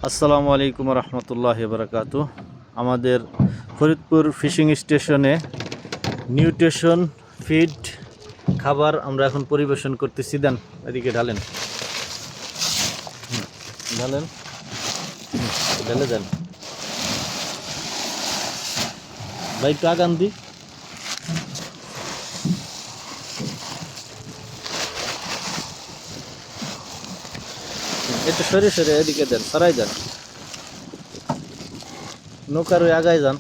আসসালামু আলাইকুম রহমতুল্লাহ বারাকাতু। আমাদের ফরিদপুর ফিশিং স্টেশনে নিউট্রিশন ফিড খাবার আমরা এখন পরিবেশন করতেছি। দেন এদিকে ঢালেন, ঢালেন, ঢেলে দেন ভাই, একটু আগান দি। একটু সরে সরে এদিকে দেন, সরাই দেন, নৌকার ওই আগায় যান।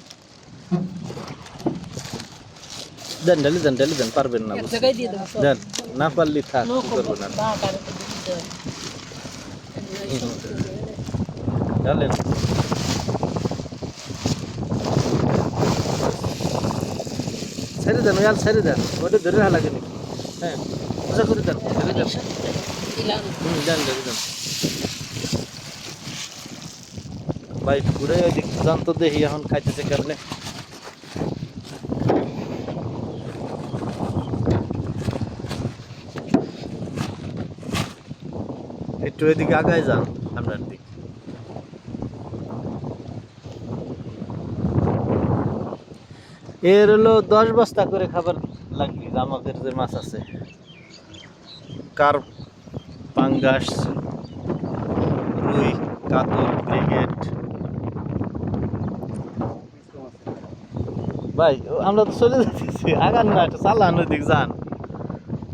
দেন, ঢেলে দেন, ঢেলে দেন, পারবেন না দেন, না পারলি থাক, কি করবো না। ঢালেন, ছেড়ে দেন, ওই আল ছেড়ে দেন, ওটা ধরে রাখা লাগেনি। হ্যাঁ, মজা করে দেন, ঢেলে দেন, দেন, ঢেলে দেন ভাই। ঘুরে ওই দিক যান তো, দেখি এখন খাইতেছে কেমনে। একটু এদিকে আগায় যান, সামনের দিক। এর হলো 10 বস্তা করে খাবার লাগবে। আমাদের যে মাছ আছে, কার্প, পাঙ্গাস, রুই, কাতল, ব্রিগেড। ভাই আমরা তো চলে যাচ্ছি, আগান না, একটু চালান ওই দিক যান।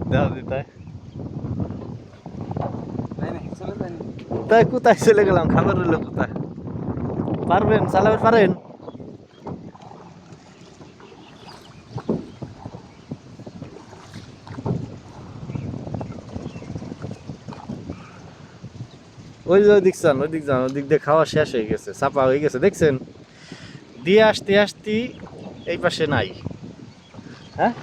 দেখা দি তাই, তাই কোথায় চলে গেলাম? খাবার রইলো কোথায়? পারবেন, চালাতে পারেন? ওই যে ওই দিক যান, ওই দিক যান, ওই দিক দিয়ে খাওয়া শেষ হয়ে গেছে, চাপা হয়ে গেছে, দেখছেন? দিয়ে আসতে আসতে এই পাশে নাই। হ্যাঁ,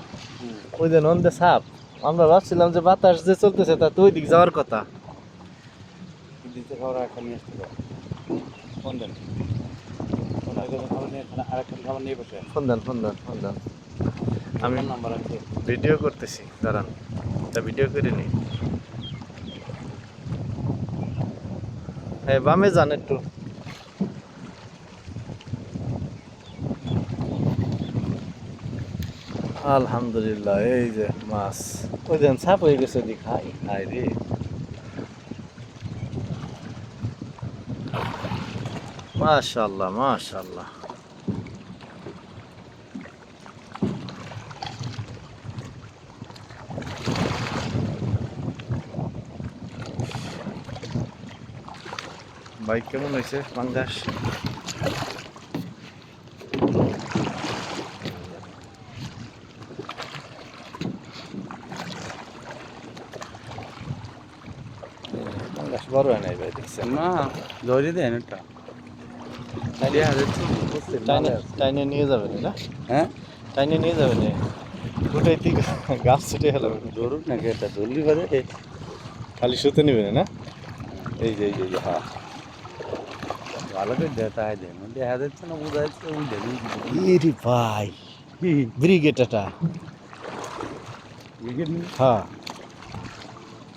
ওই যে নন্দে সাপ। আমরা ভাবছিলাম যে বাতাস যে চলতেছে তা তো ওই দিক যাওয়ার কথা। ফোন দেন, ফোন দেন, ফোন দেন। আমি ভিডিও করতেছি, দাঁড়ান, তা ভিডিও করে নি। হ্যাঁ, বামে যান একটু। আলহামদুলিল্লাহ, এই যে মাছ। ওই দেন সাপ হয়ে গেছে, ওদিক হাই হাই রে। মাশাআল্লাহ, মাশাআল্লাহ। ভাই কেমন হয়েছে পাঙ্গাস? পাঙ্গাস বড় হয় নাই ভাই, দেখছেন না, ধরে দেন এটা। টাইনে নিয়ে যাবেন না? হ্যাঁ, টাইনে নিয়ে যাবেন, গোটাই ঠিক গাছ ছুটে গেলাম। ধরুন নাকি এটা ধরলি বাদে খালি শুতে নিবেন না? এই যে, এই যে, হ্যাঁ। ভালো করে দেখা দেন, দেখা যাচ্ছে না, বোঝা যাচ্ছে ওই দেখুন। ইরি ভাই, ব্রিগেড এটা। ব্রিগেড হ্যাঁ,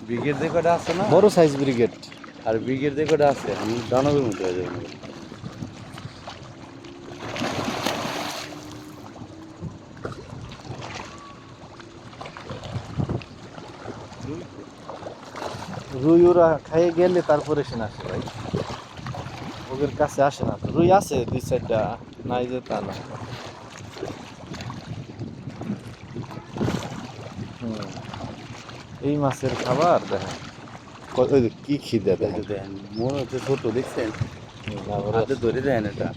ব্রিগেড যে কটা আছে না, বড় সাইজ ব্রিগেড। আর ব্রিগেড যে কটা আছে আমি দানবের মধ্যে হয়ে যাবো। রুই ওরা খাইয়ে গেলে তারপরে সে আসে ভাই, ওদের কাছে আসে না তো। রুই আছে 2-4টা, নাই যে তা না। এই মাছের খাবার দেখেন ওই যে কি খিদে দেখেন। দেখেন মনে হচ্ছে ছোট, দেখছেন? হাতে ধরে দেন এটা।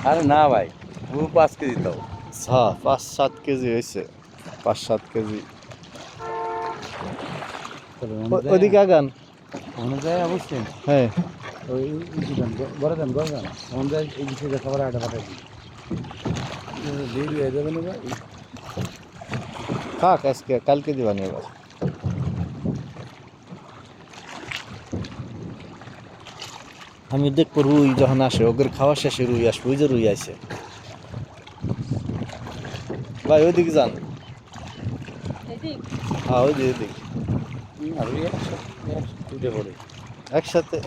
আরে না ভাই, পুরো 5 কেজি তাও। 5-7 কেজি হয়েছে, 5-7 কেজি। ওদিকে আগান। অনুযায়ী অবশ্যই হ্যাঁ, ওই গড়ে দেন, গড়ে দেন অনুযায়ী এই বিষয়ে খাবার আটা পাঠাই দিই। দেরি হয়ে যাবে না ভাই। থাক, আজকে কালকে দিবানি এবার। আমি দেখবো রুই যখন আসে, ওদের খাওয়া শেষে রুই আসবে। ওই যে রুই আসে ভাই, ওইদিকে যান। হ্যাঁ, ওই দিকে, ওইদিকে। আর ওই একশো উঠে পড়ে। একসাথে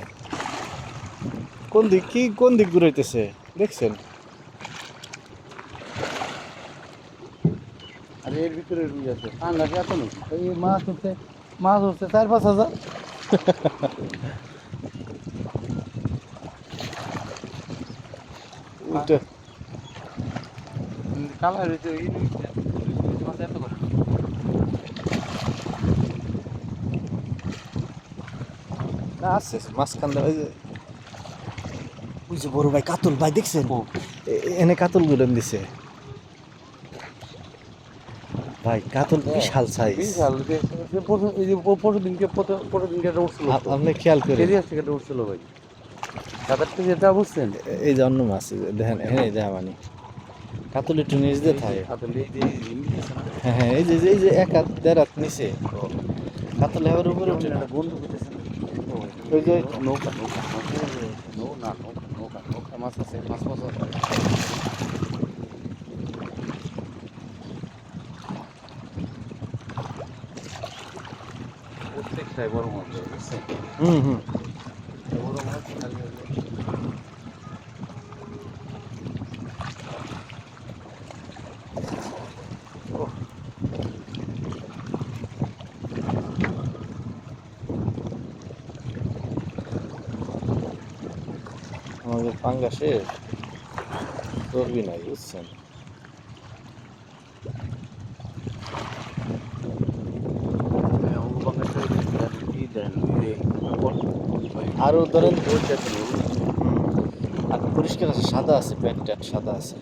কোন দিক ঘুরাইতেছে দেখছেন? আর এর ভিতরে রুই আছে পাঙ্গাস এত নাকি এই মাছ হচ্ছে 4-5 হাজার। উল্টে কালার হচ্ছে এই মাছ এত করে না আছে মাঝখান দিয়ে ওই যে বড় ভাই কাতল ভাই দেখছেন? এনে কাতল গুলেন দিছে ভাই, কাতল বিশাল সাইজ। বিশাল এই যে পরশু দিনকে উঠছিল আপনি খেয়াল করে কেজি থেকে উঠছিল ভাই 7-8 কেজি এটা বুঝছেন এই যে অন্য মাছ এই যে দেখেন, হ্যাঁ এই যে মানে কাতল একটু নিচ দিয়ে থাকে। আসলে এই যে হিন্দি আছে না হ্যাঁ হ্যাঁ, এই যে এক হাত দেড় হাত নিচে কাতল হেবার উপরে উঠে না। বন্ধু করতেছে ওই যে নৌকা নৌকা মাছ আছে মাছ আছে প্রত্যেকটাই বড় মাছ বুঝছেন হুম হুম বড় মাছ খালি আমাদের পাঙ্গাসের চর্বি নাই বুঝছেন। আরো ধরেন আর পরিষ্কার আছে, সাদা আছে, প্যান্ট ট্যান্ট সাদা আছে।